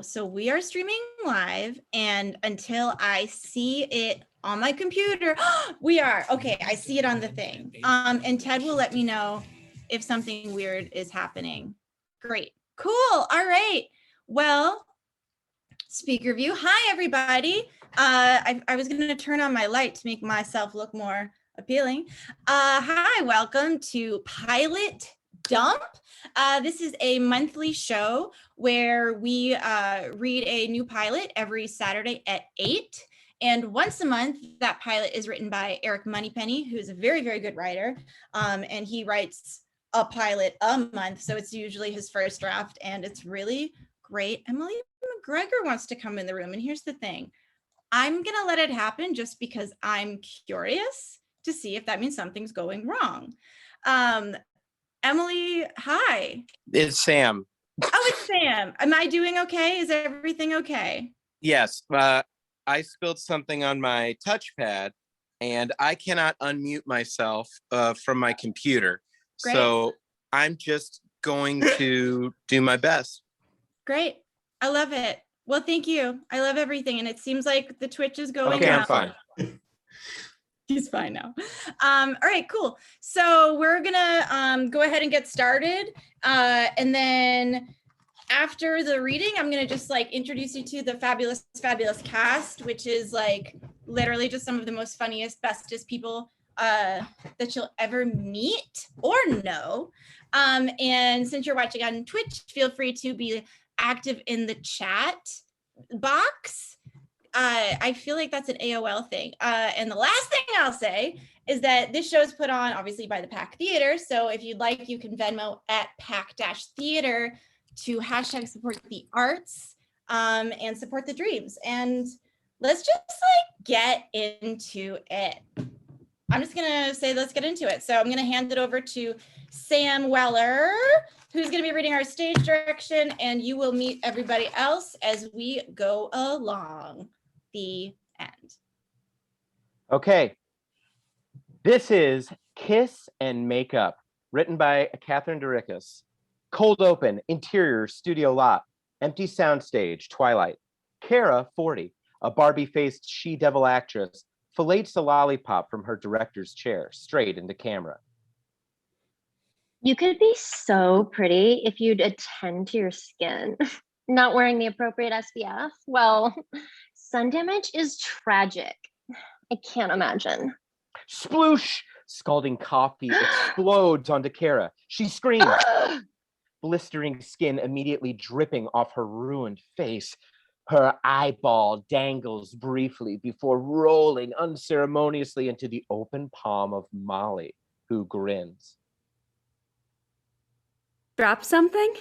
So we are streaming live, and until I see it on my computer, we are. Okay, I see it on the thing. And Ted will let me know if something weird is happening. Great. Cool. All right. Well, speaker view. Hi, everybody. I was going to turn on my light to make myself look more appealing. Hi, welcome to Pilot Dump. This is a monthly show where we read a new pilot every Saturday at 8. And once a month, that pilot is written by Eric Moneypenny, who's a very, very good writer. And he writes a pilot a month. So it's usually his first draft, and it's really great. Emily McGregor wants to come in the room. And here's the thing. I'm going to let it happen just because I'm curious to see if that means something's going wrong. Emily, hi. It's Sam. Oh, it's Sam. Am I doing okay? Is everything okay? Yes. I spilled something on my touchpad, and I cannot unmute myself from my computer. Great. So I'm just going to do my best. Great. I love it. Well, thank you. I love everything. And it seems like the Twitch is going Okay, well. I'm fine. He's fine now. All right, cool. So we're gonna go ahead and get started. And then after the reading, I'm gonna just like introduce you to the fabulous, fabulous cast, which is like literally just some of the most funniest, bestest people that you'll ever meet or know. And since you're watching on Twitch, feel free to be active in the chat box. I feel like that's an AOL thing. And the last thing I'll say is that this show is put on obviously by the Pack Theater. So if you'd like, you can Venmo at Pack-Theater to #support the arts and support the dreams. And let's just like get into it. I'm just gonna say, let's get into it. So I'm gonna hand it over to Sam Weller, who's gonna be reading our stage direction, and you will meet everybody else as we go along. The end. Okay. This is Kiss and Makeup, written by Catherine Durickas. Cold open, interior studio lot, empty soundstage, twilight. Kara, 40, a Barbie-faced she-devil actress, fillets a lollipop from her director's chair, straight into camera. You could be so pretty if you'd attend to your skin. Not wearing the appropriate SPF? Well, sun damage is tragic. I can't imagine. Sploosh! Scalding coffee explodes onto Kara. She screams. Blistering skin immediately dripping off her ruined face. Her eyeball dangles briefly before rolling unceremoniously into the open palm of Molly, who grins. Drop something?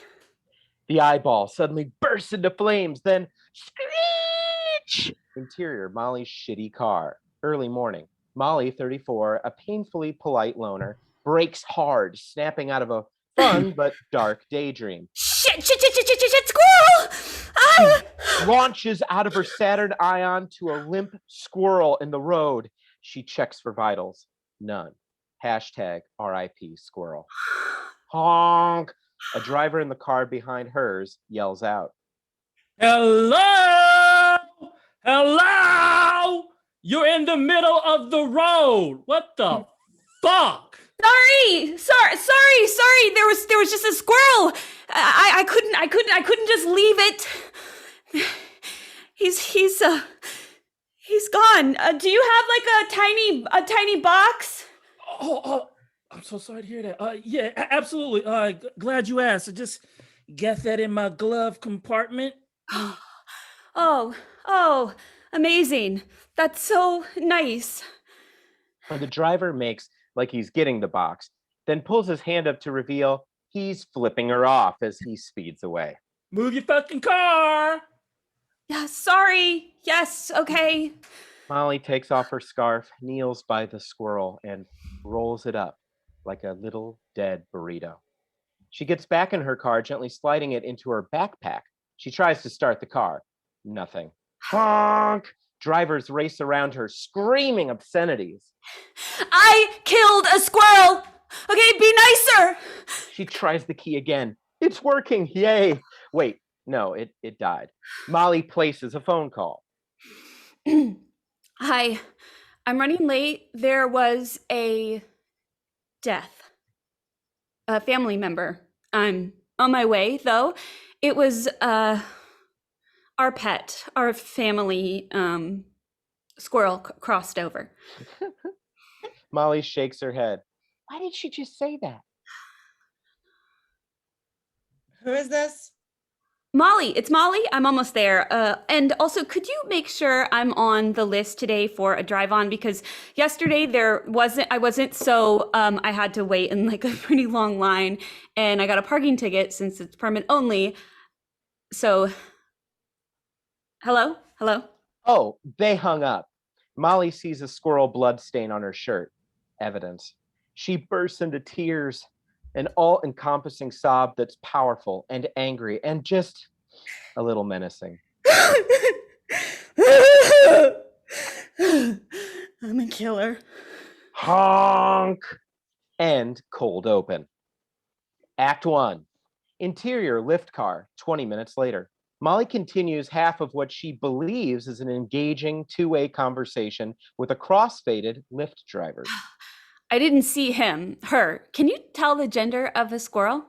The eyeball suddenly bursts into flames, then screech! Interior, Molly's shitty car. Early morning. Molly, 34, a painfully polite loner, breaks hard, snapping out of a fun but dark daydream. Shit, squirrel! Ah! Launches out of her Saturn Ion to a limp squirrel in the road. She checks for vitals. None. #RIP squirrel. Honk! A driver in the car behind hers yells out. Hello! Hello! You're in the middle of the road. What the fuck? Sorry. There was just a squirrel. I couldn't just leave it. He's gone. Do you have like a tiny box? Oh, I'm so sorry to hear that. Yeah, absolutely. Glad you asked. I just get that in my glove compartment. Oh, amazing. That's so nice. The driver makes like he's getting the box, then pulls his hand up to reveal he's flipping her off as he speeds away. Move your fucking car! Yeah, sorry. Yes, okay. Molly takes off her scarf, kneels by the squirrel, and rolls it up like a little dead burrito. She gets back in her car, gently sliding it into her backpack. She tries to start the car. Nothing. Honk! Drivers race around her, screaming obscenities. I killed a squirrel. Okay, be nicer. She tries the key again. It's working. Yay. Wait, No, it died. Molly places a phone call. Hi, I'm running late. There was a death, a family member. I'm on my way, though. It was our pet, our family squirrel crossed over. Molly shakes her head. Why did she just say that? Who is this? Molly, it's Molly. I'm almost there. And also, could you make sure I'm on the list today for a drive on? Because yesterday I wasn't, so I had to wait in like a pretty long line, and I got a parking ticket since it's permit only. So, hello? Oh, they hung up. Molly sees a squirrel blood stain on her shirt. Evidence. She bursts into tears, an all-encompassing sob that's powerful and angry and just a little menacing. I'm a killer. Honk! And cold open. Act 1. Interior lift car, 20 minutes later. Molly continues half of what she believes is an engaging two-way conversation with a cross-faded Lyft driver. I didn't see her. Can you tell the gender of a squirrel?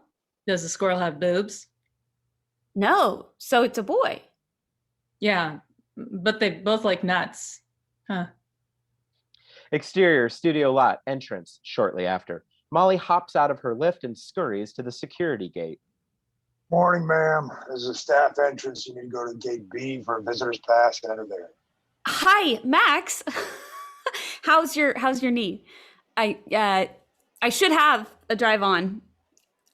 Does the squirrel have boobs? No, so it's a boy. Yeah, but they both like nuts. Huh. Exterior studio lot, entrance shortly after. Molly hops out of her lift and scurries to the security gate. Morning, ma'am. There's a staff entrance. You need to go to gate B for a visitor's pass and enter there. Hi, Max. How's your knee? I should have a drive on.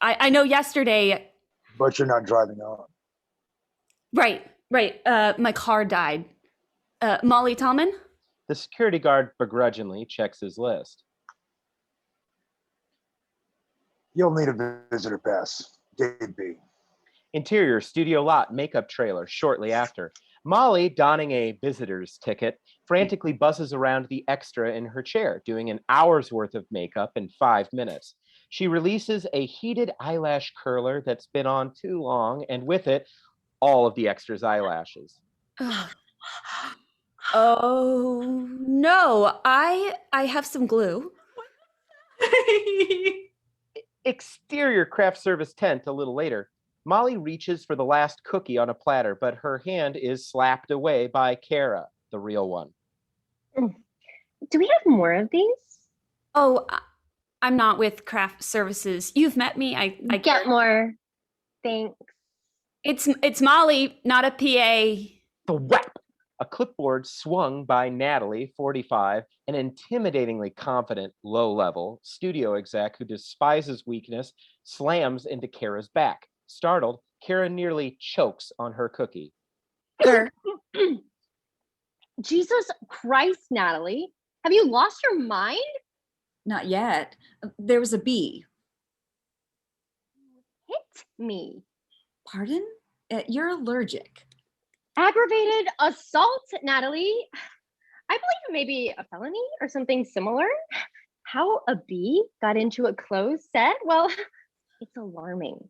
I know yesterday. But you're not driving on. Right. My car died. Molly Tallman? The security guard begrudgingly checks his list. You'll need a visitor pass. Gate B. Interior studio lot, makeup trailer shortly after. Molly, donning a visitor's ticket, frantically buzzes around the extra in her chair, doing an hour's worth of makeup in 5 minutes. She releases a heated eyelash curler that's been on too long, and with it, all of the extra's eyelashes. Oh no, I have some glue. Exterior craft service tent a little later. Molly reaches for the last cookie on a platter, but her hand is slapped away by Kara, the real one. Do we have more of these? Oh, I'm not with craft services. You've met me. I Get more. Thanks. It's Molly, not a PA. Thwap! A clipboard swung by Natalie, 45, an intimidatingly confident, low-level studio exec who despises weakness, slams into Kara's back. Startled, Kara nearly chokes on her cookie. Jesus Christ, Natalie. Have you lost your mind? Not yet. There was a bee. Hit me. Pardon? You're allergic. Aggravated assault, Natalie. I believe it may be a felony or something similar. How a bee got into a closed set? Well, it's alarming.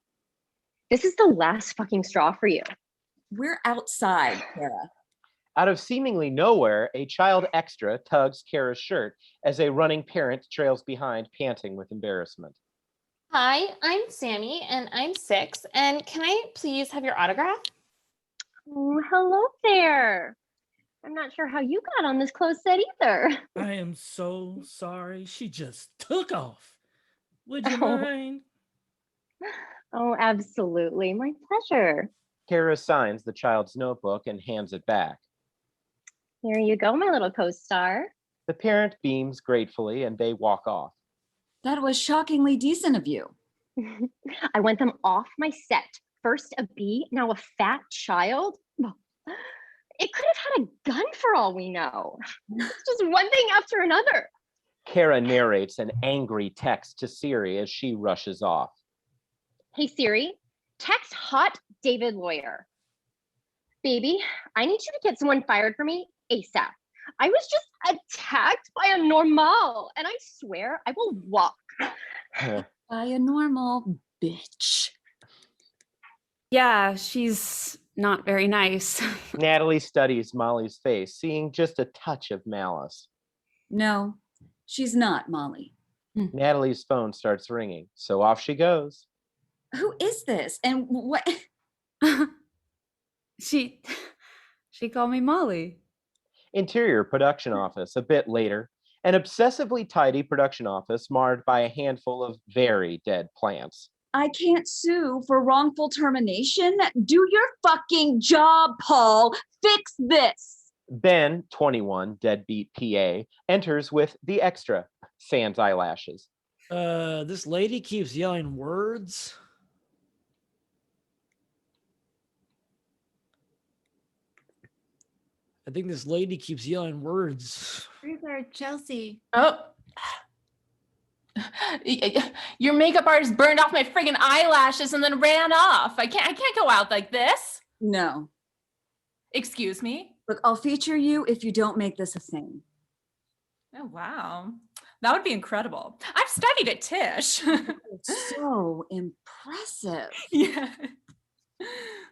This is the last fucking straw for you. We're outside, Kara. Out of seemingly nowhere, a child extra tugs Kara's shirt as a running parent trails behind, panting with embarrassment. Hi, I'm Sammy, and I'm 6. And can I please have your autograph? Oh, hello there. I'm not sure how you got on this closed set either. I am so sorry. She just took off. Would you mind? Oh, absolutely. My pleasure. Kara signs the child's notebook and hands it back. Here you go, my little co-star. The parent beams gratefully and they walk off. That was shockingly decent of you. I want them off my set. First a bee, now a fat child. It could have had a gun for all we know. It's just one thing after another. Kara narrates an angry text to Siri as she rushes off. Hey Siri, text hot David lawyer. Baby, I need you to get someone fired for me ASAP. I was just attacked by a normal, and I swear I will walk. By a normal bitch. Yeah, she's not very nice. Natalie studies Molly's face, seeing just a touch of malice. No, she's not, Molly. Natalie's phone starts ringing, so off she goes. Who is this? And what? She called me Molly. Interior production office a bit later. An obsessively tidy production office marred by a handful of very dead plants. I can't sue for wrongful termination. Do your fucking job, Paul. Fix this. Ben, 21, deadbeat PA, enters with the extra, sans eyelashes. This lady keeps yelling words. I think this lady keeps yelling words. Where's our Chelsea? Oh. Your makeup artist burned off my friggin' eyelashes and then ran off. I can't go out like this. No. Excuse me? Look, I'll feature you if you don't make this a thing. Oh, wow. That would be incredible. I've studied at Tisch. So impressive. Yeah.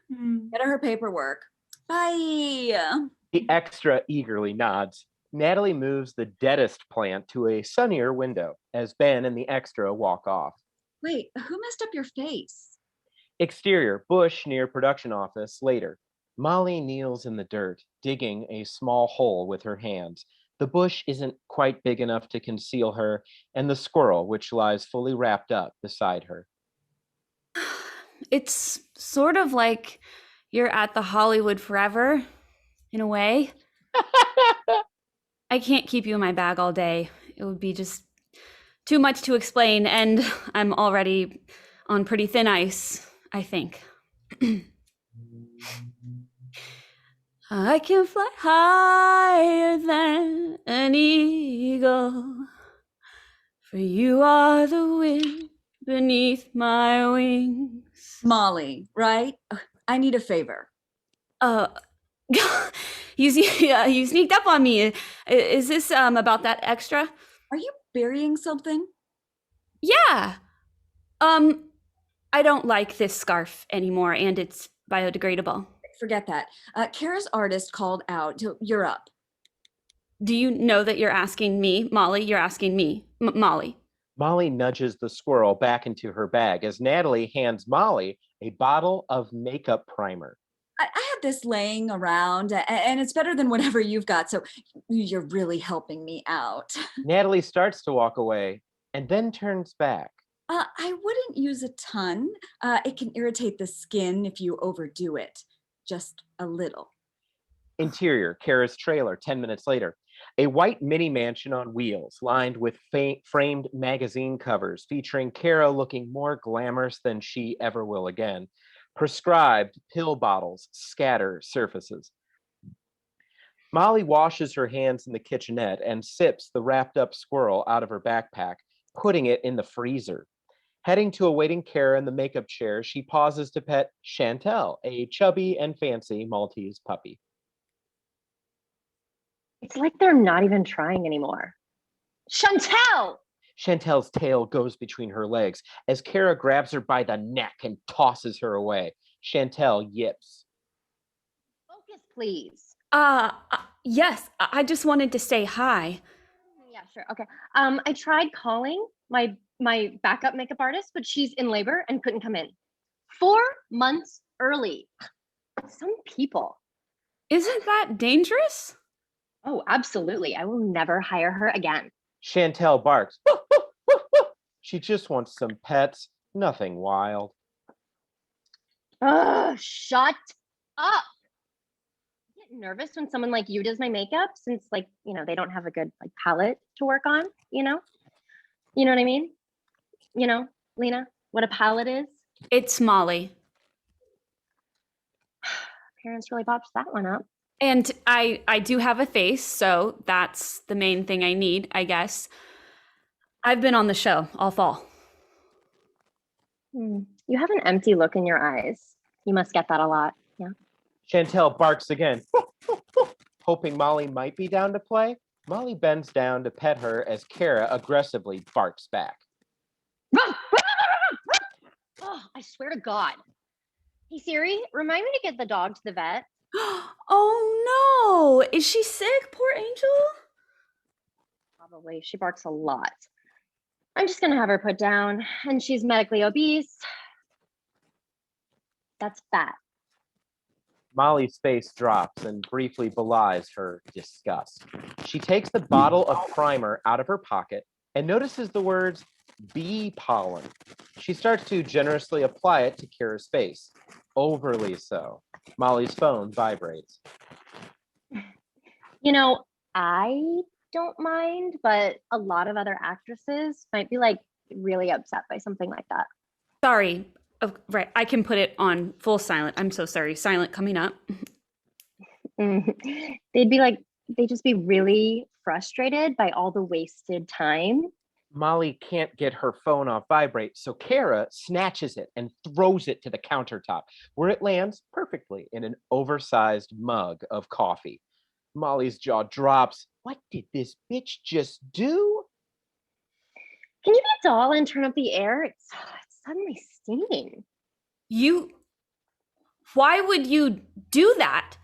Get her paperwork. Bye. The extra eagerly nods. Natalie moves the deadest plant to a sunnier window as Ben and the extra walk off. Wait, who messed up your face? Exterior, bush near production office later. Molly kneels in the dirt, digging a small hole with her hands. The bush isn't quite big enough to conceal her, and the squirrel, which lies fully wrapped up beside her. It's sort of like you're at the Hollywood Forever, in a way. I can't keep you in my bag all day. It would be just too much to explain, and I'm already on pretty thin ice, I think. I can fly higher than an eagle, for you are the wind beneath my wings. Molly, right? I need a favor. You sneaked up on me. Is this about that extra? Are you burying something? Yeah. I don't like this scarf anymore, and it's biodegradable. Forget that. Kara's artist called out. You're up. Do you know that you're asking me, Molly? You're asking me, Molly. Molly nudges the squirrel back into her bag as Natalie hands Molly a bottle of makeup primer. I have this laying around, and it's better than whatever you've got, so you're really helping me out. Natalie starts to walk away and then turns back. I wouldn't use a ton. It can irritate the skin if you overdo it. Just a little. Interior, Kara's trailer, 10 minutes later. A white mini mansion on wheels, lined with framed magazine covers, featuring Kara looking more glamorous than she ever will again. Prescribed pill bottles scatter surfaces. Molly washes her hands in the kitchenette and sips the wrapped up squirrel out of her backpack, putting it in the freezer. Heading to a waiting Kara in the makeup chair, she pauses to pet Chantel, a chubby and fancy Maltese puppy. It's like they're not even trying anymore. Chantel! Chantel's tail goes between her legs as Kara grabs her by the neck and tosses her away. Chantel yips. Focus, please. Yes, I just wanted to say hi. Yeah, sure. Okay. I tried calling my backup makeup artist, but she's in labor and couldn't come in. 4 months early. Some people. Isn't that dangerous? Oh, absolutely. I will never hire her again. Chantel barks. She just wants some pets, nothing wild. Shut up. I get nervous when someone like you does my makeup since they don't have a good palette to work on, You know what I mean? Lena, what a palette is? It's Molly. Parents really botched that one up. And I do have a face, so that's the main thing I need, I guess. I've been on the show all fall. You have an empty look in your eyes. You must get that a lot. Yeah. Chantel barks again, hoping Molly might be down to play. Molly bends down to pet her as Kara aggressively barks back. Oh, I swear to God. Hey Siri, remind me to get the dog to the vet. Oh no! Is she sick? Poor Angel? Probably. She barks a lot. I'm just gonna have her put down, and she's medically obese. That's fat. Molly's face drops and briefly belies her disgust. She takes the bottle of primer out of her pocket and notices the words bee pollen. She starts to generously apply it to Kira's face, overly so. Molly's phone vibrates. You know, I don't mind, but a lot of other actresses might be like really upset by something like that. Sorry. Oh, right. I can put it on full silent. I'm so sorry. Silent coming up. They'd just be really frustrated by all the wasted time. Molly can't get her phone off vibrate, so Kara snatches it and throws it to the countertop, where it lands perfectly in an oversized mug of coffee. Molly's jaw drops. What did this bitch just do? Can you be a doll and turn up the air? It's suddenly stinging. Why would you do that?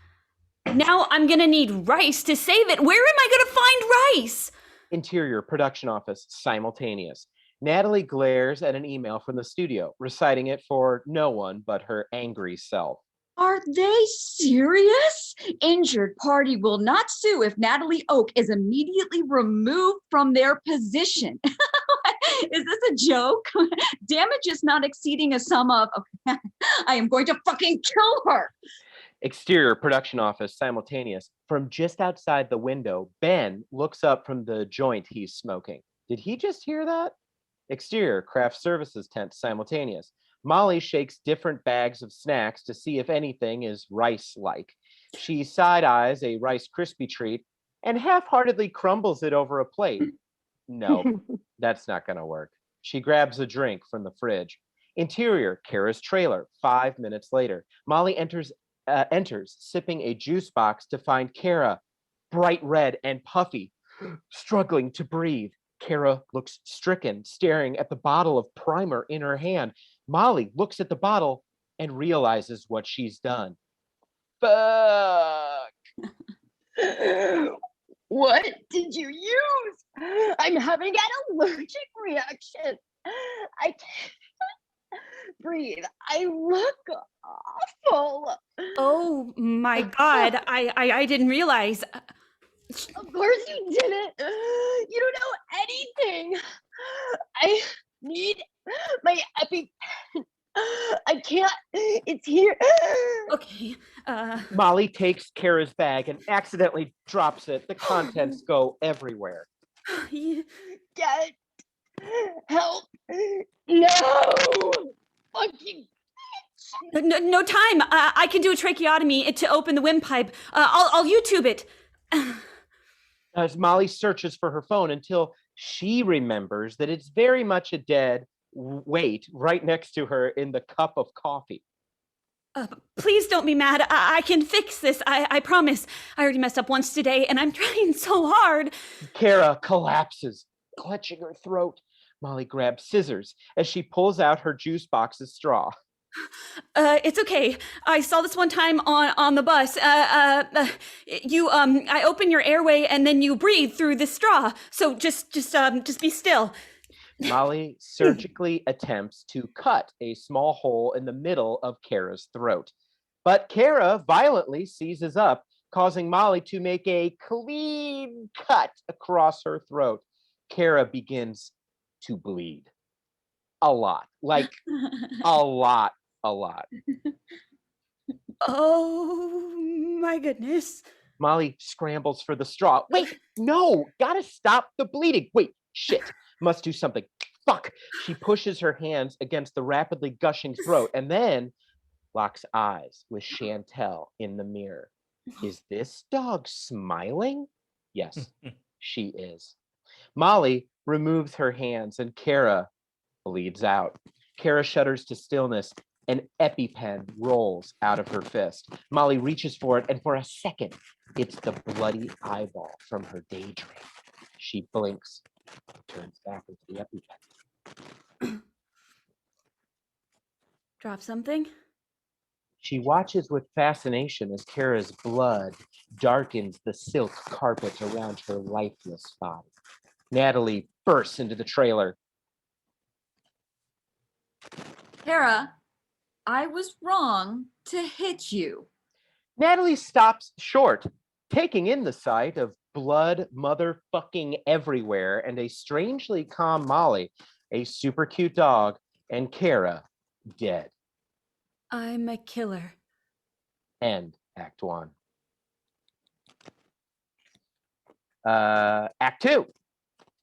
Now I'm gonna need rice to save it. Where am I gonna find rice? Interior production office simultaneous. Natalie glares at an email from the studio, reciting it for no one but her angry self. Are they serious? Injured party will not sue if Natalie Oak is immediately removed from their position. Is this a joke? Damage is not exceeding a sum of, okay, I am going to fucking kill her. Exterior production office simultaneous. From just outside the window, Ben looks up from the joint he's smoking. Did he just hear that? Exterior craft services tent simultaneous. Molly shakes different bags of snacks to see if anything is rice-like. She side-eyes a Rice Krispie treat and half-heartedly crumbles it over a plate. No, that's not going to work. She grabs a drink from the fridge. Interior, Kara's trailer. 5 minutes later, Molly enters, sipping a juice box to find Kara, bright red and puffy, struggling to breathe. Kara looks stricken, staring at the bottle of primer in her hand. Molly looks at the bottle and realizes what she's done. Fuck! What did you use? I'm having an allergic reaction. I can't breathe. I look awful. Oh my God. I didn't realize. Of course you didn't. You don't know anything. I need my EpiPen. I can't. It's here. Okay. Molly takes Kara's bag and accidentally drops it. The contents go everywhere. Get help. No. Fucking. No time. I can do a tracheotomy to open the windpipe. I'll YouTube it. As Molly searches for her phone until she remembers that it's very much a dead weight right next to her in the cup of coffee. Please don't be mad. I can fix this. I promise. I already messed up once today, and I'm trying so hard. Kara collapses, clutching her throat. Molly grabs scissors as she pulls out her juice box's straw. It's okay. I saw this one time on the bus. I open your airway and then you breathe through the straw. So just be still. Molly surgically attempts to cut a small hole in the middle of Kara's throat. But Kara violently seizes up, causing Molly to make a clean cut across her throat. Kara begins to bleed. A lot. Like, a lot. Oh my goodness. Molly scrambles for the straw. Wait, no, gotta stop the bleeding. Wait, shit, must do something. Fuck. She pushes her hands against the rapidly gushing throat and then locks eyes with Chantel in the mirror. Is this dog smiling? Yes, she is. Molly removes her hands and Kara bleeds out. Kara shudders to stillness. An EpiPen rolls out of her fist. Molly reaches for it, and for a second, it's the bloody eyeball from her daydream. She blinks, turns back into the EpiPen. Drop something? She watches with fascination as Kara's blood darkens the silk carpet around her lifeless body. Natalie bursts into the trailer. Kara, I was wrong to hit you. Natalie stops short, taking in the sight of blood motherfucking everywhere and a strangely calm Molly, a super cute dog, and Kara dead. I'm a killer. End Act 1. Act 2.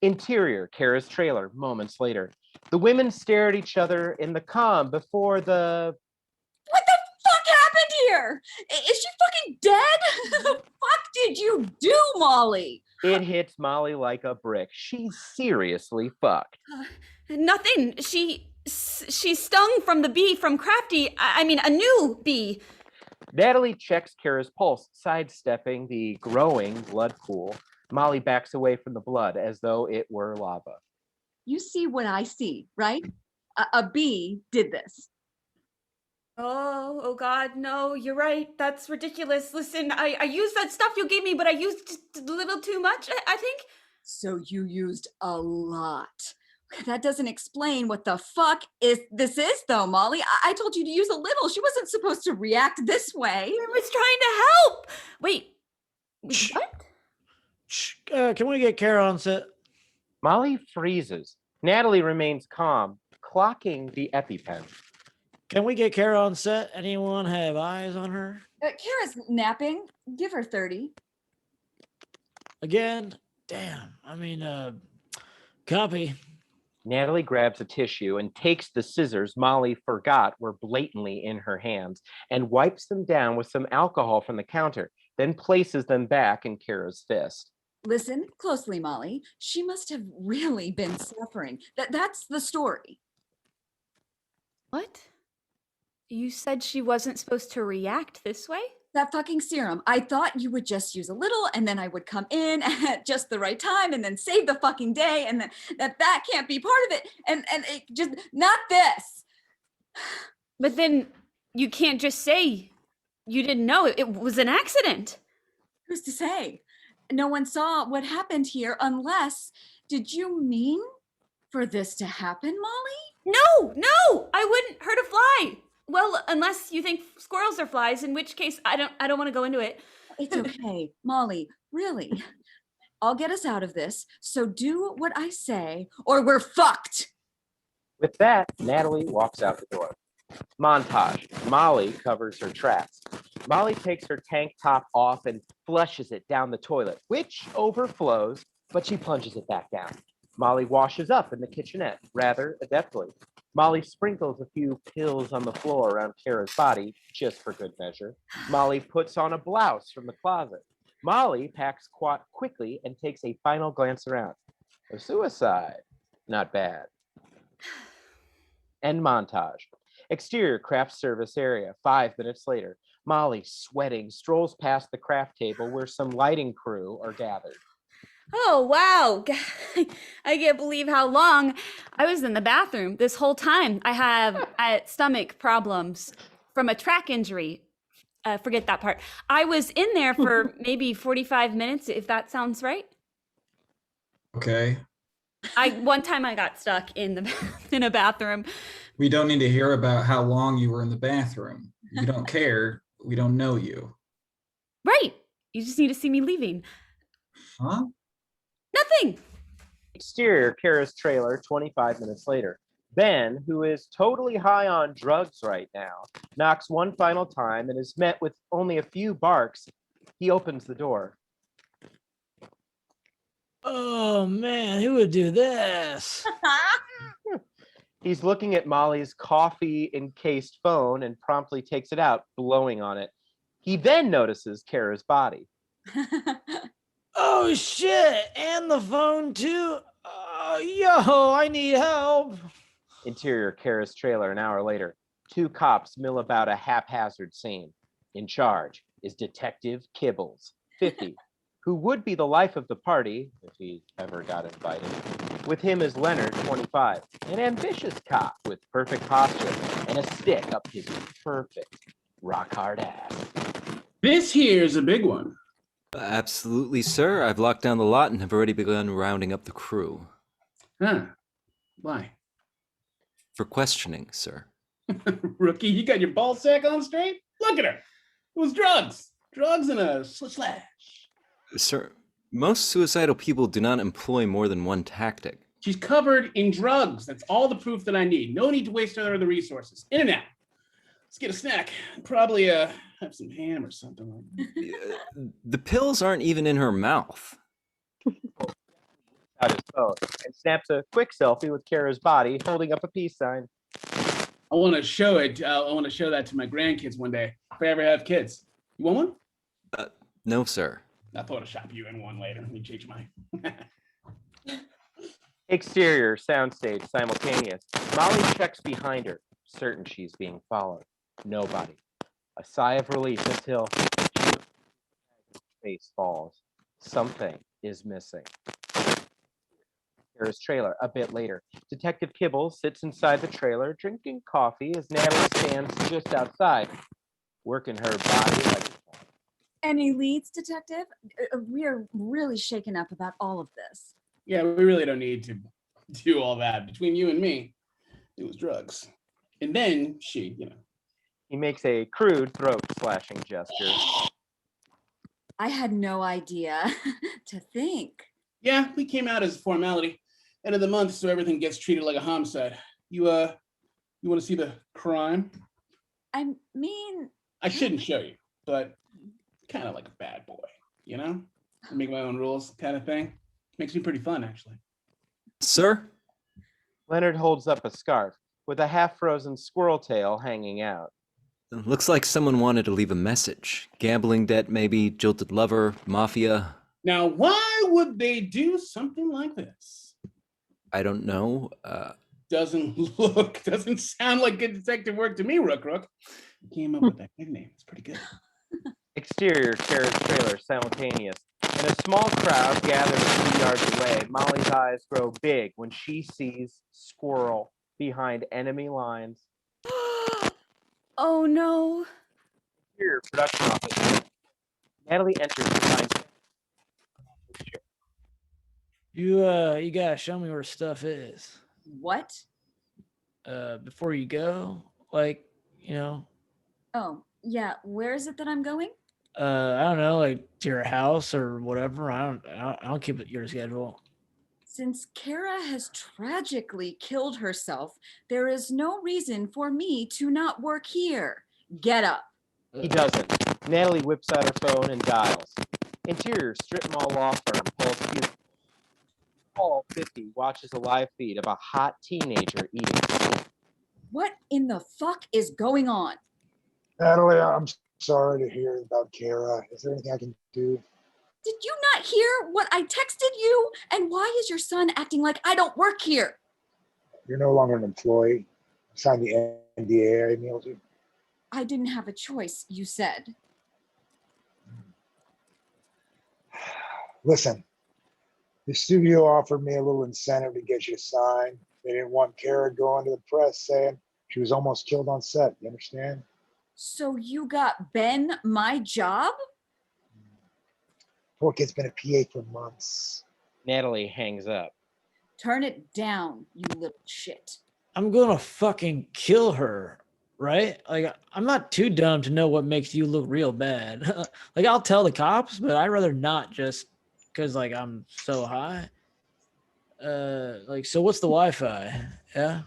Interior, Kara's trailer, moments later. The women stare at each other in the calm before the... What the fuck happened here? Is she fucking dead? The fuck did you do, Molly? It hits Molly like a brick. She's seriously fucked. Nothing. She stung from the bee from Crafty. I mean, a new bee. Natalie checks Kara's pulse, sidestepping the growing blood pool. Molly backs away from the blood as though it were lava. You see what I see, right? A bee did this. Oh God, no, you're right. That's ridiculous. Listen, I used that stuff you gave me, but I used just a little too much, I think. So you used a lot. That doesn't explain what the fuck this is though, Molly. I told you to use a little. She wasn't supposed to react this way. I was trying to help. Wait, what? Shh, can we get Kara on set? Molly freezes. Natalie remains calm, clocking the EpiPen. Can we get Kara on set? Anyone have eyes on her? Kara's napping. Give her 30. Again? Damn. I mean, copy. Natalie grabs a tissue and takes the scissors Molly forgot were blatantly in her hands and wipes them down with some alcohol from the counter, then places them back in Kara's fist. Listen closely, Molly. She must have really been suffering. That's the story. What? You said she wasn't supposed to react this way? That fucking serum. I thought you would just use a little and then I would come in at just the right time and then save the fucking day and then that can't be part of it. And it just, not this. But then you can't just say you didn't know. It was an accident. Who's to say? No one saw what happened here unless, did you mean for this to happen, Molly? No, I wouldn't hurt a fly. Well, unless you think squirrels are flies, in which case I don't want to go into it. It's okay, Molly, really. I'll get us out of this, so do what I say or we're fucked. With that, Natalie walks out the door. Montage. Molly covers her tracks. Molly takes her tank top off and flushes it down the toilet, which overflows, but she plunges it back down. Molly washes up in the kitchenette, rather adeptly. Molly sprinkles a few pills on the floor around Kara's body, just for good measure. Molly puts on a blouse from the closet. Molly packs quickly and takes a final glance around. A suicide. Not bad. End montage. Exterior craft service area. 5 minutes later, Molly, sweating, strolls past the craft table where some lighting crew are gathered. Oh, wow. I can't believe how long I was in the bathroom this whole time. I have stomach problems from a track injury. Forget that part. I was in there for maybe 45 minutes, if that sounds right. Okay. One time I got stuck in a bathroom. We don't need to hear about how long you were in the bathroom. You don't care. We don't know you. Right. You just need to see me leaving. Huh? Nothing. Exterior, Kara's trailer, 25 minutes later. Ben, who is totally high on drugs right now, knocks one final time and is met with only a few barks. He opens the door. Oh man, who would do this? He's looking at Molly's coffee-encased phone and promptly takes it out, blowing on it. He then notices Kara's body. Oh shit, and the phone too? Yo, I need help. Interior, Kara's trailer, an hour later. 2 cops mill about a haphazard scene. In charge is Detective Kibbles, 50, who would be the life of the party if he ever got invited. With him is Leonard, 25, an ambitious cop with perfect posture and a stick up his perfect rock hard ass. This here's a big one. Absolutely, sir. I've locked down the lot and have already begun rounding up the crew. Huh. Why? For questioning, sir. Rookie, you got your ball sack on straight? Look at her. It was drugs. Drugs and a slash. Sir, most suicidal people do not employ more than one tactic. She's covered in drugs. That's all the proof that I need. No need to waste other resources. In and out. Let's get a snack. Probably have some ham or something like that. The pills aren't even in her mouth. Out his phone and snaps a quick selfie with Kara's body holding up a peace sign. I want to show it. I want to show that to my grandkids one day. If I ever have kids. You want one? No, sir. I'll Photoshop you in one later. Let me change mine. Exterior, soundstage, simultaneous. Molly checks behind her, certain she's being followed. Nobody. A sigh of relief until face falls. Something is missing. Kara's trailer a bit later. Detective Kibble sits inside the trailer drinking coffee as Natalie stands just outside, working her body like. Any leads, Detective? We are really shaken up about all of this. Yeah, we really don't need to do all that. Between you and me, it was drugs. And then she, He makes a crude throat-slashing gesture. I had no idea. To think. Yeah, we came out as a formality. End of the month, so everything gets treated like a homicide. You want to see the crime? I mean... I shouldn't show you, but kind of like a bad boy, I make my own rules kind of thing. Makes me pretty fun, actually. Sir? Leonard holds up a scarf with a half-frozen squirrel tail hanging out. Looks like someone wanted to leave a message. Gambling debt, maybe, jilted lover, mafia. Now, why would they do something like this? I don't know. Doesn't sound like good detective work to me, Rook. You came up with that nickname. It's pretty good. Exterior, Kara's trailer, simultaneous. In a small crowd gathered a few yards away, Molly's eyes grow big when she sees Squirrel behind enemy lines. Oh no. Exterior, production office. Natalie enters behind. You gotta show me where stuff is. What? Before you go, Oh, yeah. Where is it that I'm going? I don't know, like to your house or whatever. I don't keep it your schedule. Since Kara has tragically killed herself, there is no reason for me to not work here. Get up. He doesn't. Natalie whips out her phone and dials. Interior, strip mall law firm, Pulse Q. Paul, 50, watches a live feed of a hot teenager eating. What in the fuck is going on? Natalie, I'm sorry to hear about Kara. Is there anything I can do? Did you not hear what I texted you? And why is your son acting like I don't work here? You're no longer an employee. You signed the NDA I emailed you. I didn't have a choice, you said. Listen, the studio offered me a little incentive to get you to sign. They didn't want Kara going to the press saying she was almost killed on set. You understand? So you got Ben my job? Poor kid's been a PA for months. Natalie hangs up. Turn it down, you little shit. I'm gonna fucking kill her, right? Like, I'm not too dumb to know what makes you look real bad. Like, I'll tell the cops, but I'd rather not, just because, like, I'm so high. So what's the Wi-Fi? Yeah?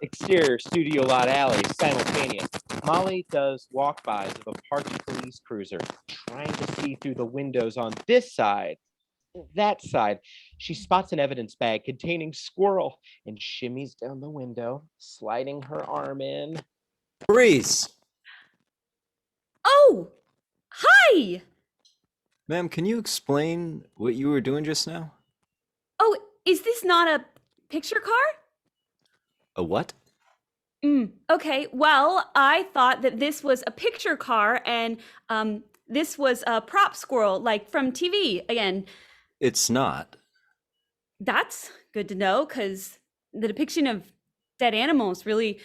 Exterior, studio lot alley, simultaneous. Molly does walk-bys of a parked police cruiser, trying to see through the windows on this side. That side, she spots an evidence bag containing Squirrel and shimmies down the window, sliding her arm in. Freeze! Oh! Hi! Ma'am, can you explain what you were doing just now? Oh, is this not a picture car? A what? Okay, well, I thought that this was a picture car and this was a prop squirrel, like from TV again. It's not. That's good to know, because the depiction of dead animals really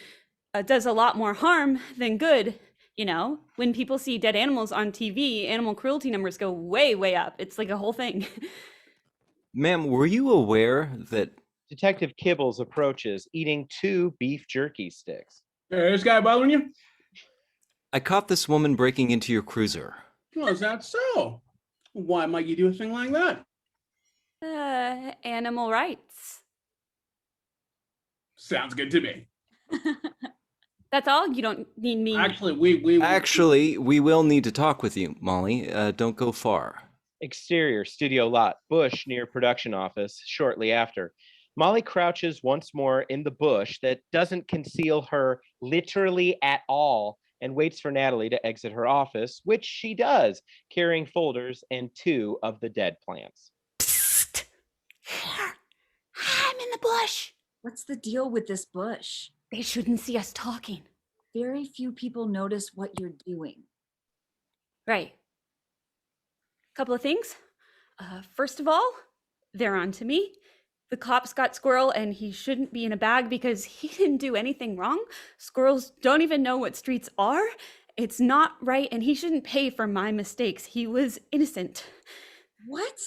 does a lot more harm than good You know, when people see dead animals on TV, animal cruelty numbers go way, way up. It's like a whole thing. Ma'am, were you aware that Detective Kibbles approaches, eating 2 beef jerky sticks. Hey, this guy bothering you? I caught this woman breaking into your cruiser? Well, is that so? Why might you do a thing like that? Animal rights. Sounds good to me. That's all? You don't need me. Actually, we will need to talk with you, Molly. Don't go far. Exterior studio lot, bush near production office shortly after. Molly crouches once more in the bush that doesn't conceal her literally at all and waits for Natalie to exit her office, which she does, carrying folders and 2 of the dead plants. Psst. I'm in the bush. What's the deal with this bush? They shouldn't see us talking. Very few people notice what you're doing. Right. Couple of things. First of all, they're on to me. The cops got Squirrel and he shouldn't be in a bag because he didn't do anything wrong. Squirrels don't even know what streets are. It's not right and he shouldn't pay for my mistakes. He was innocent. What?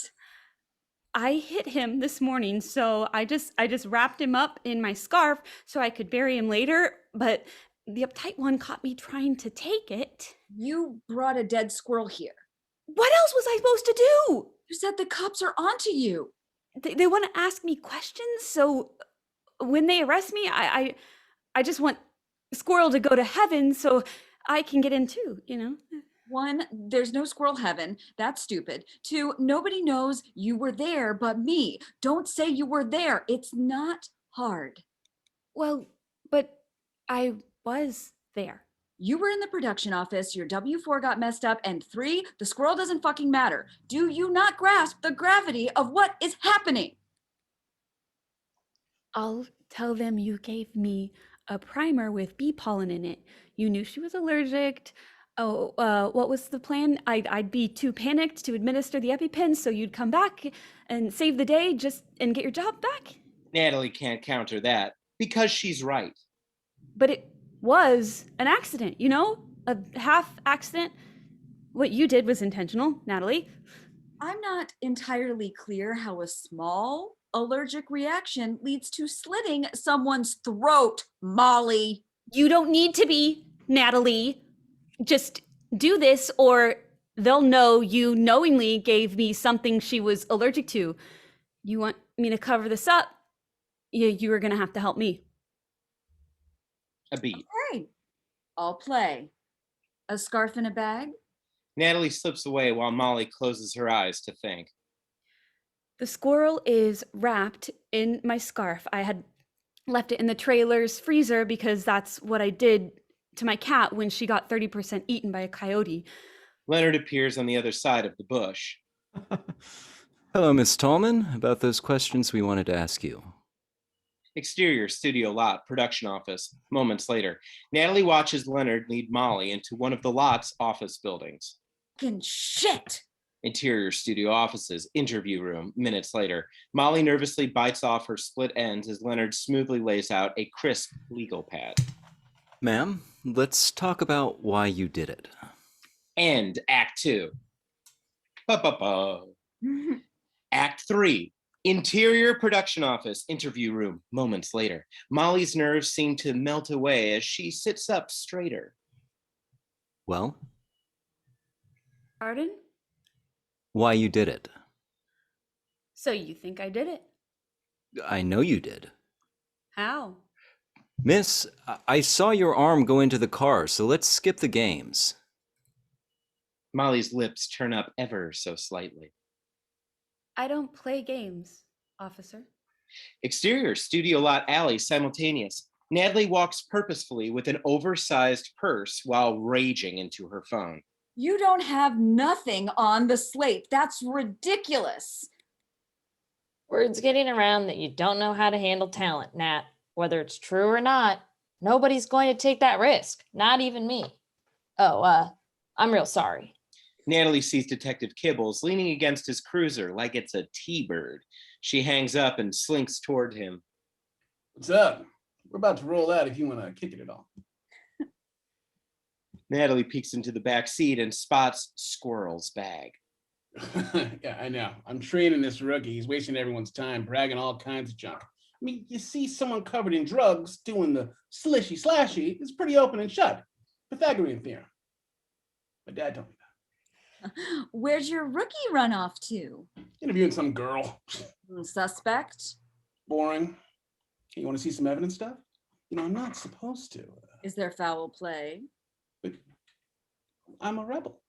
I hit him this morning, so I just wrapped him up in my scarf so I could bury him later, but the uptight one caught me trying to take it. You brought a dead squirrel here. What else was I supposed to do? You said the cops are onto you. They want to ask me questions, so when they arrest me, I just want Squirrel to go to heaven so I can get in too, you know? 1, there's no squirrel heaven. That's stupid. 2, nobody knows you were there but me. Don't say you were there. It's not hard. Well, but I was there. You were in the production office, your W4 got messed up, and 3, the squirrel doesn't fucking matter. Do you not grasp the gravity of what is happening? I'll tell them you gave me a primer with bee pollen in it. You knew she was allergic. What was the plan? I'd be too panicked to administer the EpiPen, so you'd come back and save the day and get your job back? Natalie can't counter that because she's right. But it was an accident, you know? A half accident. What you did was intentional, Natalie. I'm not entirely clear how a small allergic reaction leads to slitting someone's throat, Molly. You don't need to be, Natalie. Just do this or they'll know you knowingly gave me something she was allergic to. You want me to cover this up? You were gonna have to help me. A beat. Okay, I'll play. A scarf in a bag? Natalie slips away while Molly closes her eyes to think. The squirrel is wrapped in my scarf. I had left it in the trailer's freezer because that's what I did to my cat when she got 30% eaten by a coyote. Leonard appears on the other side of the bush. Hello, Miss Tallman. About those questions we wanted to ask you. Exterior studio lot, production office. Moments later, Natalie watches Leonard lead Molly into one of the lot's office buildings. Fucking shit! Interior studio offices, interview room. Minutes later, Molly nervously bites off her split ends as Leonard smoothly lays out a crisp legal pad. Ma'am, let's talk about why you did it. End Act 2. Ba-ba-ba. Act 3. Interior production office, interview room. Moments later, Molly's nerves seem to melt away as she sits up straighter. Well? Pardon? Why you did it. So you think I did it? I know you did. How? Miss, I saw your arm go into the car, so let's skip the games. Molly's lips turn up ever so slightly. I don't play games, officer. Exterior studio lot alley simultaneous. Natalie walks purposefully with an oversized purse while raging into her phone. You don't have nothing on the slate. That's ridiculous. Word's getting around that you don't know how to handle talent, Nat. Whether it's true or not, nobody's going to take that risk, not even me. Oh, I'm real sorry. Natalie sees Detective Kibbles leaning against his cruiser like it's a T-bird. She hangs up and slinks toward him. What's up? We're about to roll out if you want to kick it at all. Natalie peeks into the back seat and spots Squirrel's bag. Yeah, I know. I'm training this rookie. He's wasting everyone's time, bragging all kinds of junk. I mean, you see someone covered in drugs doing the slishy slashy, it's pretty open and shut. Pythagorean theorem. My dad told me that. Where's your rookie run off to? Interviewing some girl. Suspect? Boring. Hey, you want to see some evidence stuff? You know, I'm not supposed to. Is there foul play? But I'm a rebel.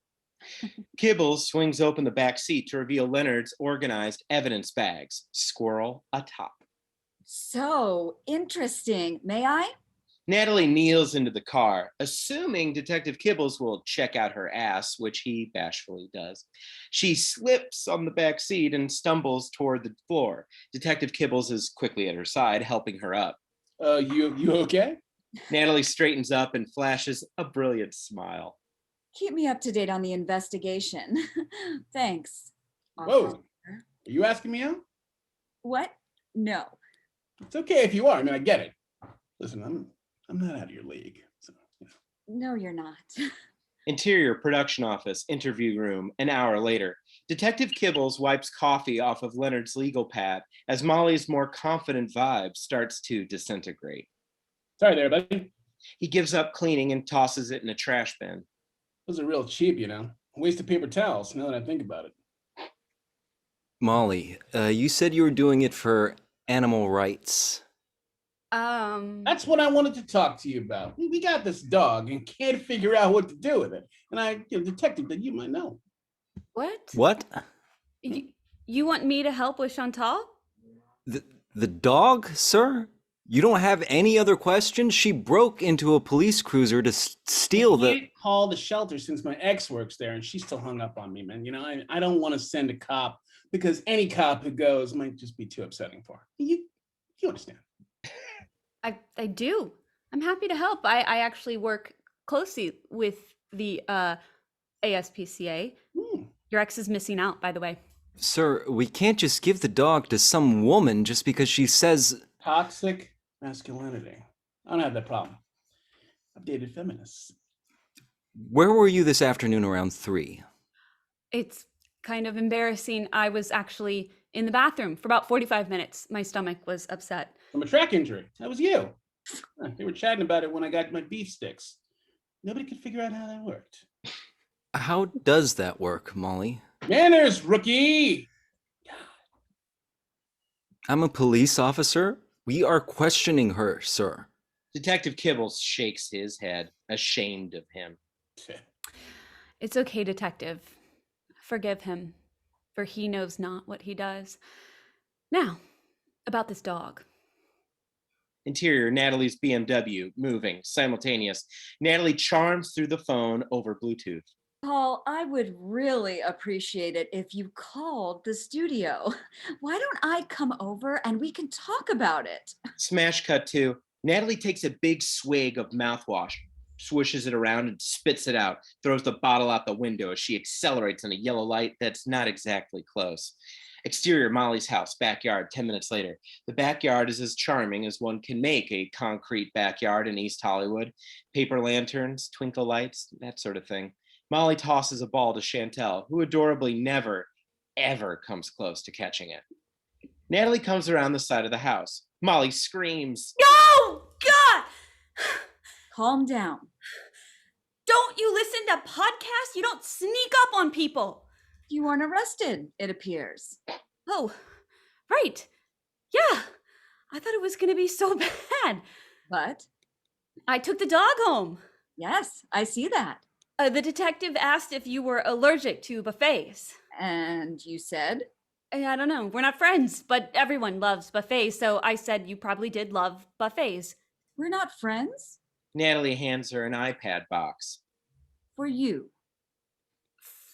Kibbles swings open the back seat to reveal Leonard's organized evidence bags, squirrel atop. So interesting. May I? Natalie kneels into the car, assuming Detective Kibbles will check out her ass, which he bashfully does. She slips on the back seat and stumbles toward the floor. Detective Kibbles is quickly at her side, helping her up. You okay? Natalie straightens up and flashes a brilliant smile. Keep me up to date on the investigation. Thanks. Whoa. officer. Are you asking me out? What? No. It's okay if you are. I mean, I get it. Listen, I'm not out of your league. So, you know. No, you're not. Interior production office, interview room, an hour later. Detective Kibbles wipes coffee off of Leonard's legal pad as Molly's more confident vibe starts to disintegrate. Sorry there, buddy. He gives up cleaning and tosses it in a trash bin. Those are real cheap, you know. Waste of paper towels, now that I think about it. Molly, you said you were doing it for animal rights. That's what I wanted to talk to you about. We got this dog and can't figure out what to do with it. And I, detective that you might know. What? What? You want me to help with Chantal? The dog, sir? You don't have any other questions? She broke into a police cruiser to steal I can't call the shelter since my ex works there and she's still hung up on me, man. You know, I don't want to send a cop because any cop who goes might just be too upsetting for her. You understand. I do. I'm happy to help. I actually work closely with the ASPCA. Your ex is missing out, by the way. Sir, we can't just give the dog to some woman just because she says... Toxic masculinity. I don't have that problem. I've dated feminists. Where were you this afternoon around 3? It's kind of embarrassing. I was actually in the bathroom for about 45 minutes. My stomach was upset. From a track injury. That was you. They were chatting about it when I got my beef sticks. Nobody could figure out how that worked. How does that work, Molly? Manners, rookie! I'm a police officer. We are questioning her, sir. Detective Kibbles shakes his head, ashamed of him. It's okay, detective. Forgive him, for he knows not what he does. Now, about this dog. Interior, Natalie's BMW, moving, simultaneous. Natalie charms through the phone over Bluetooth. Paul, I would really appreciate it if you called the studio. Why don't I come over and we can talk about it? Smash cut to, Natalie takes a big swig of mouthwash, swishes it around and spits it out, throws the bottle out the window as she accelerates in a yellow light that's not exactly close. Exterior, Molly's house, backyard, 10 minutes later. The backyard is as charming as one can make a concrete backyard in East Hollywood. Paper lanterns, twinkle lights, that sort of thing. Molly tosses a ball to Chantel, who adorably never, ever comes close to catching it. Natalie comes around the side of the house. Molly screams. No! God! Calm down. Don't you listen to podcasts? You don't sneak up on people. You weren't arrested, it appears. Oh, right. Yeah. I thought it was going to be so bad. But? I took the dog home. Yes, I see that. The detective asked if you were allergic to buffets. And you said? I don't know. We're not friends, but everyone loves buffets, so I said you probably did love buffets. We're not friends? Natalie hands her an iPad box. For you.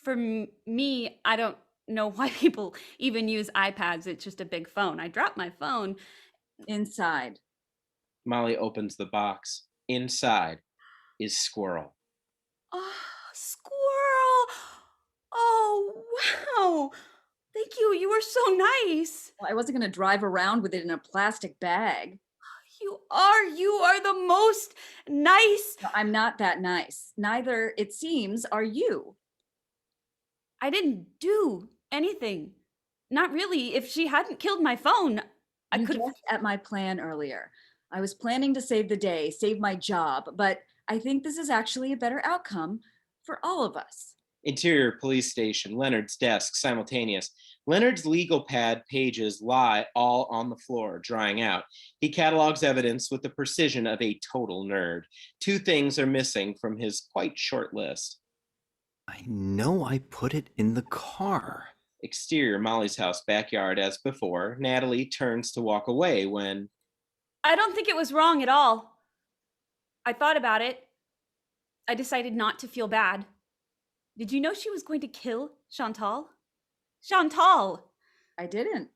For me, I don't know why people even use iPads. It's just a big phone. I dropped my phone. Inside. Molly opens the box. Inside is Squirrel. Oh, Squirrel! Oh, wow! Thank you. You were so nice. Well, I wasn't going to drive around with it in a plastic bag. You You are the most nice. No, I'm not that nice. Neither, it seems, are you. I didn't do anything. Not really. If she hadn't killed my phone, I You could have. guessed at my plan earlier. I was planning to save the day, save my job, but I think this is actually a better outcome for all of us. Interior police station, Leonard's desk, simultaneous. Leonard's legal pad pages lie all on the floor, drying out. He catalogs evidence with the precision of a total nerd. 2 things are missing from his quite short list. I know I put it in the car. Exterior, Molly's house, backyard, as before. Natalie turns to walk away when... I don't think it was wrong at all. I thought about it. I decided not to feel bad. Did you know she was going to kill Chantal? Chantal! I didn't.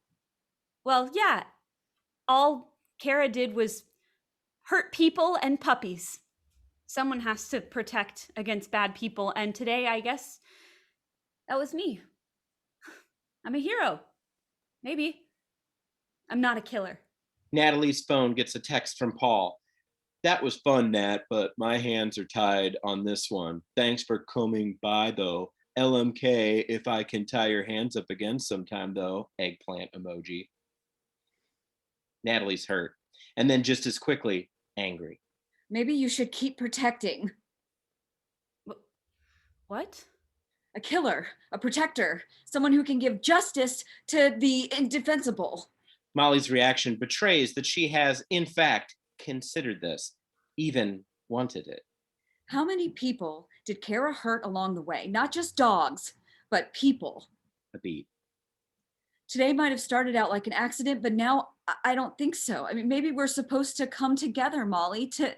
Well, yeah. All Kara did was hurt people and puppies. Someone has to protect against bad people, and today, I guess, that was me. I'm a hero. Maybe. I'm not a killer. Natalie's phone gets a text from Paul. That was fun, Nat, but my hands are tied on this one. Thanks for coming by, though. LMK, if I can tie your hands up again sometime, though. Eggplant emoji. Natalie's hurt. And then just as quickly, angry. Maybe you should keep protecting. What? A killer, a protector, someone who can give justice to the indefensible. Molly's reaction betrays that she has, in fact, considered this, even wanted it. How many people did Kara hurt along the way? Not just dogs, but people. A beat. Today might have started out like an accident, but now I don't think so. I mean, maybe we're supposed to come together, Molly, to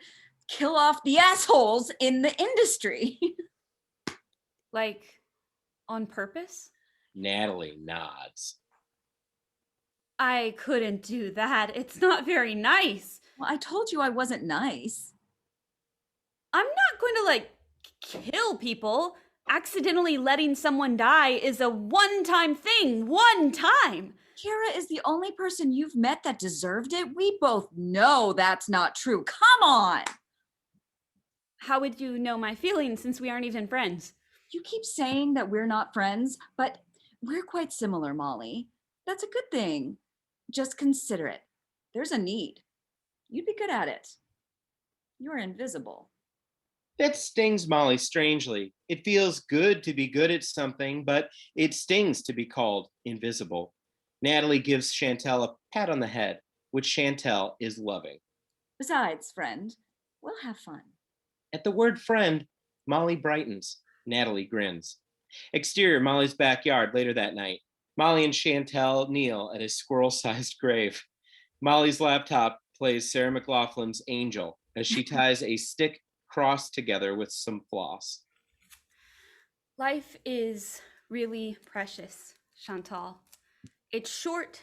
kill off the assholes in the industry. Like, on purpose? Natalie nods. I couldn't do that. It's not very nice. Well, I told you I wasn't nice. I'm not going to, like, kill people. Accidentally letting someone die is a one-time thing. One time. Kara is the only person you've met that deserved it. We both know that's not true. Come on. How would you know my feelings since we aren't even friends? You keep saying that we're not friends, but we're quite similar, Molly. That's a good thing. Just consider it. There's a need. You'd be good at it. You're invisible. That stings Molly strangely. It feels good to be good at something, but it stings to be called invisible. Natalie gives Chantal a pat on the head, which Chantal is loving. Besides, friend, we'll have fun. At the word friend, Molly brightens. Natalie grins. Exterior, Molly's backyard later that night. Molly and Chantal kneel at a squirrel-sized grave. Molly's laptop plays Sarah McLaughlin's Angel as she ties a stick cross together with some floss. Life is really precious, Chantal. It's short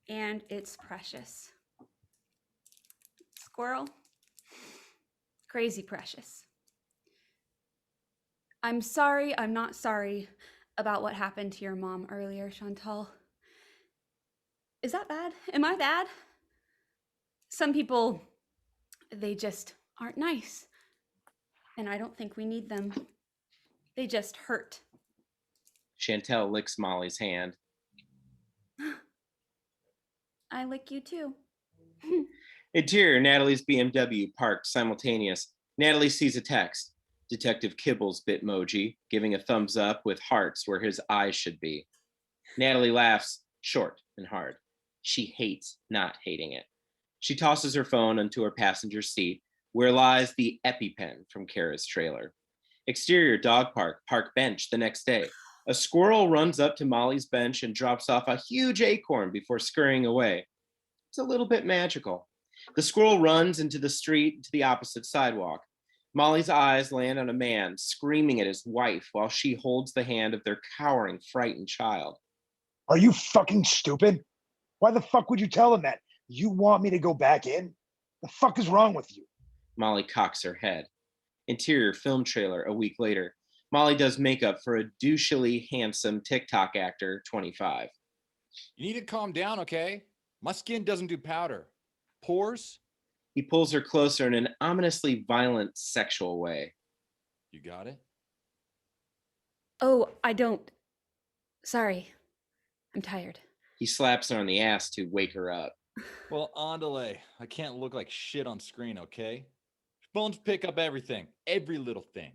and it's precious. Squirrel, crazy precious. I'm sorry, I'm not sorry about what happened to your mom earlier, Chantal. Is that bad? Am I bad? Some people, they just aren't nice. And I don't think we need them. They just hurt. Chantal licks Molly's hand. I lick you too. Interior, Natalie's BMW parked simultaneous. Natalie sees a text. Detective Kibble's Bitmoji, giving a thumbs up with hearts where his eyes should be. Natalie laughs, short and hard. She hates not hating it. She tosses her phone onto her passenger seat, where lies the EpiPen from Kara's trailer. Exterior, dog park bench the next day. A squirrel runs up to Molly's bench and drops off a huge acorn before scurrying away. It's a little bit magical. The squirrel runs into the street to the opposite sidewalk. Molly's eyes land on a man screaming at his wife while she holds the hand of their cowering, frightened child. Are you fucking stupid? Why the fuck would you tell him that? You want me to go back in? The fuck is wrong with you? Molly cocks her head. Interior, film trailer a week later. Molly does makeup for a douchily handsome TikTok actor, 25. You need to calm down, okay? My skin doesn't do powder. Pores? He pulls her closer in an ominously violent sexual way. You got it? Oh, I don't. Sorry. I'm tired. He slaps her on the ass to wake her up. Well, andale. I can't look like shit on screen, okay? Phones pick up everything, every little thing.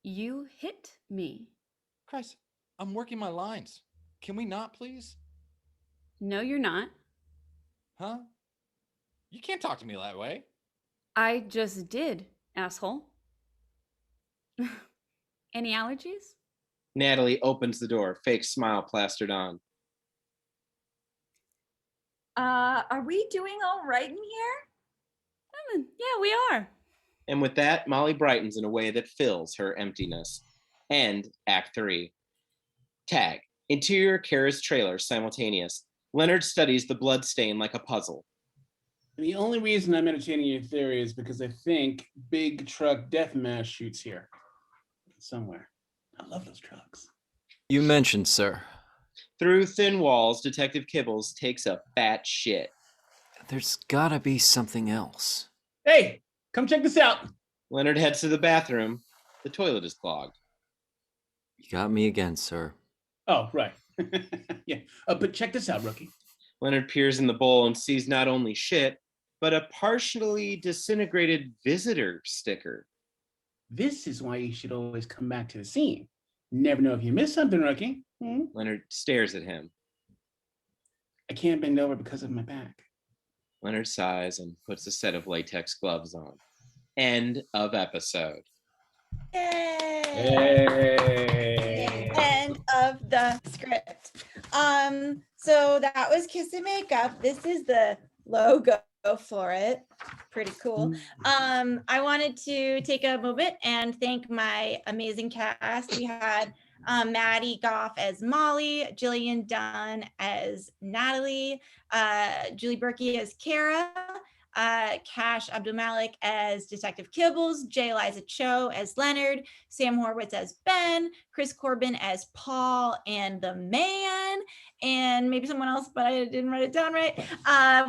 You hit me. Christ, I'm working my lines. Can we not, please? No, you're not. Huh? You can't talk to me that way. I just did, asshole. Any allergies? Natalie opens the door, fake smile plastered on. Are we doing all right in here? Yeah, we are. And with that, Molly brightens in a way that fills her emptiness. End Act 3. Tag. Interior Kara's trailer simultaneous. Leonard studies the blood stain like a puzzle. The only reason I'm entertaining your theory is because I think big truck deathmatch shoots here somewhere. I love those trucks. You mentioned, sir. Through thin walls, Detective Kibbles takes a fat shit. There's gotta be something else. Hey, come check this out. Leonard heads to the bathroom. The toilet is clogged. You got me again, sir. Oh, right. Yeah, but check this out, rookie. Leonard peers in the bowl and sees not only shit, but a partially disintegrated visitor sticker. This is why you should always come back to the scene. Never know if you miss something, rookie. Leonard stares at him. I can't bend over because of my back. Leonard sighs and puts a set of latex gloves on. End of episode. Yay! Hey. End of the script. So that was Kiss and Makeup. This is the logo for it. Pretty cool. I wanted to take a moment and thank my amazing cast. We had Maddie Goff as Molly, Jillian Dunn as Natalie, Julie Berkey as Kara, Cash Abdulmalik as Detective Kibbles, J. Eliza Cho as Leonard, Sam Horwitz as Ben, Chris Corbin as Paul and the Man, and maybe someone else, but I didn't write it down right.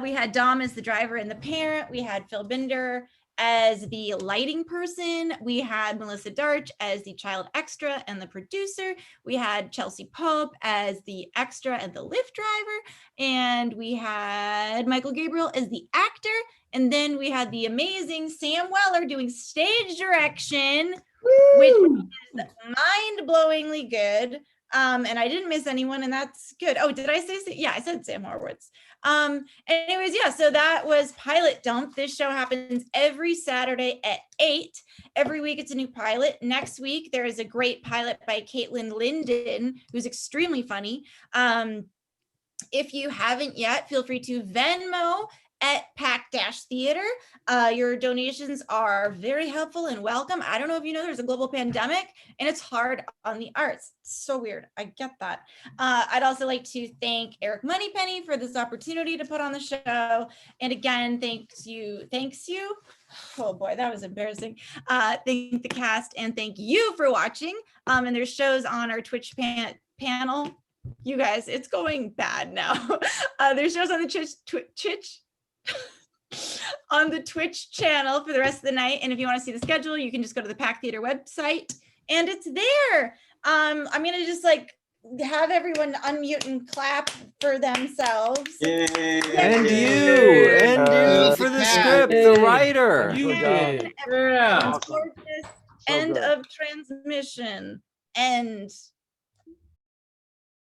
We had Dom as the driver and the parent. We had Phil Binder as the lighting person. We had Melissa Darch as the child extra and the producer. We had Chelsea Pope as the extra and the Lyft driver. And we had Michael Gabriel as the actor. And then we had the amazing Sam Weller doing stage direction, which is mind-blowingly good. And I didn't miss anyone, and that's good. Oh, did I say? Yeah, I said Sam Horwitz. Anyways, yeah, so that was Pilot Dump. This show happens every Saturday at 8. Every week it's a new pilot. Next week there is a great pilot by Caitlin Linden, who's extremely funny. If you haven't yet, feel free to Venmo at Pack-Theater. Your donations are very helpful and welcome. I don't know if you know, there's a global pandemic and it's hard on the arts. It's so weird. I get that. I'd also like to thank Eric Moneypenny for this opportunity to put on the show. And again, thanks you. Oh boy, that was embarrassing. Thank the cast and thank you for watching. And there's shows on our Twitch panel. You guys, it's going bad now. There's shows on the on the Twitch channel for the rest of the night. And if you want to see the schedule, you can just go to the Pack Theater website and it's there. I'm going to just like have everyone unmute and clap for themselves. Yay. And you for the script, the writer. You did. Yeah. Gorgeous. End of transmission. End.